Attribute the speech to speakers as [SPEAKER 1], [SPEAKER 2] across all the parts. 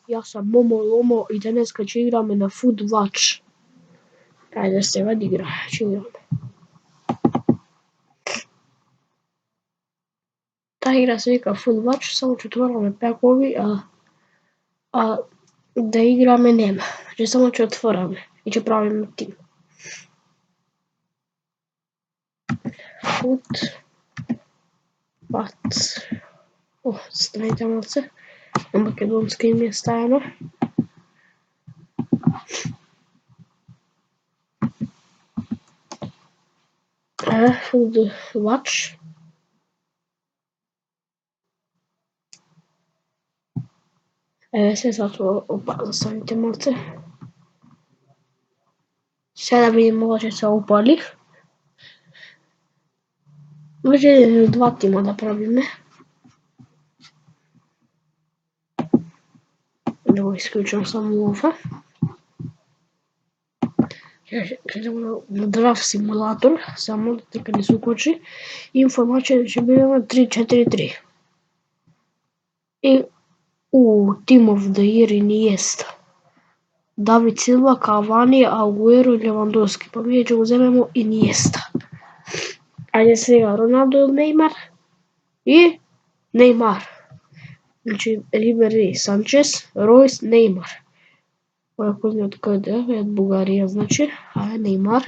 [SPEAKER 1] Ja sam Momo Lomo i danas kad igramo na Food Watch. Ajde da se vadi igra, igramo. Ta igra se vika Food Watch, samo otvorame pekovi, a da igrame nema. Znači samo otvorame i će pravimo tim. Food Watch. Stanite malce. Na makedonski ime je stajano. Food Watch. Sve sad stavite malce. Sada vidimo da će se upali. Može 2 tima da pravime. Evo isključujem samo ovo. Idemo na draft simulator, samo da kad ne se ukoči. Informacija će biti 3-4-3. I Team of the Year Iniesta. David Silva, Cavani, Agüero i Lewandowski. Pa mi ćemo uzememo Iniesta. Ajde svega Ronaldo ili Neymar? I Neymar. Znači Ribery, Sanchez, Royce, Neymar. Ovo je poznat od KD, od Bugarija znači. Ajde Neymar.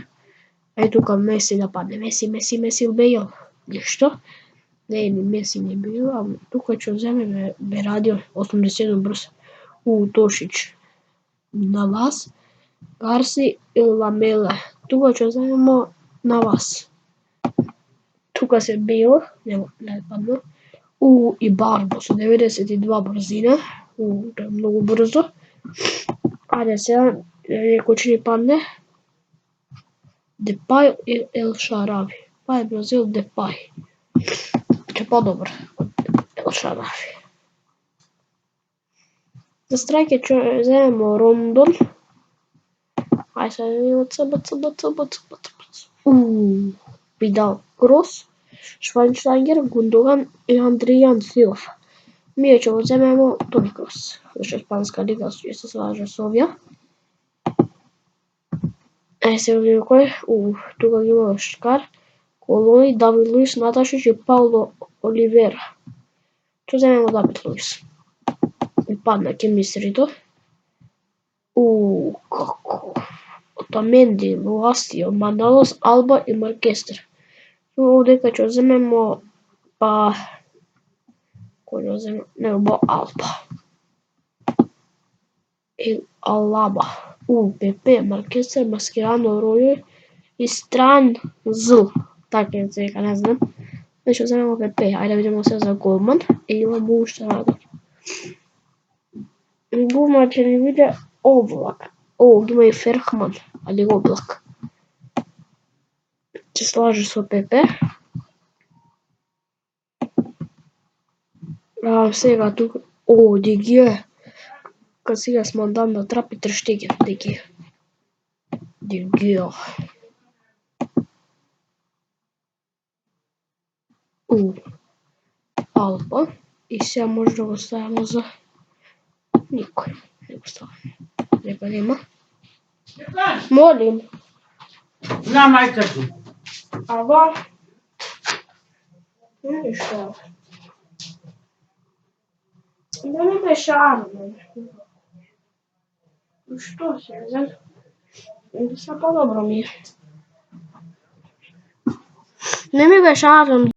[SPEAKER 1] Ajde tu kad Messi da padne. Messi ili Bale. Ništo. Ne, ni Messi nije bilo, a tu kad ću uzeme me radio 81 brzo. Tošić. Na vas. Garci ili Lamela. Tu kad ću uzememo na vas. Tu kad se bilo, ne padno. I Barbo su 92 brzine. To je mnogo brzo. Ajde se neko čini padne. Depay ili El Shaarawy. Pa je Brazil Depay. Će pa dobro od El Shaarawy. Za strajke uzememo Rondon. Ajde sad vidimo Vidal, Kroos, Schweinsteiger, Gundogan i Adrian Silva. Mi ćemo uzememo Toni Kroos. Znači Španska liga se slaže s ovdje. Ajde se vidimo ko je. Tu ga imamo Škar, Koloni, David Luiz, Natašić i Paulo Oliveira. Tu uzememo David Luiz. I padne Chemistry to. Kako? Otamendi, Luastio, Manalos, Alba i Marquester. Ovdje kad ću uzememo, pa... Ko ću uzememo? Nebo Alba. I Alaba. PP, Marquester, Mascherano, Roy i Stran Z. Tako je ceka, ne znam. Znači uzememo PP, ajde vidimo sve za golman. I imamo šta radi. Golman će mi vidje Oblak. Ovdje ima i Ferhman, ali Oblak. Se slaže s PP. Svega tu... DG. Kad si ga smo dan da trapi trštike. DG. Alba. I сега може да го ставimo za... Никой. Не го ставamo. Нека нема. Molim.
[SPEAKER 2] Na majka tu.
[SPEAKER 1] Aba. Ništa. Da ne me šarno. Što se znam? Sad pa dobro mi je. Ne mi ga šarno.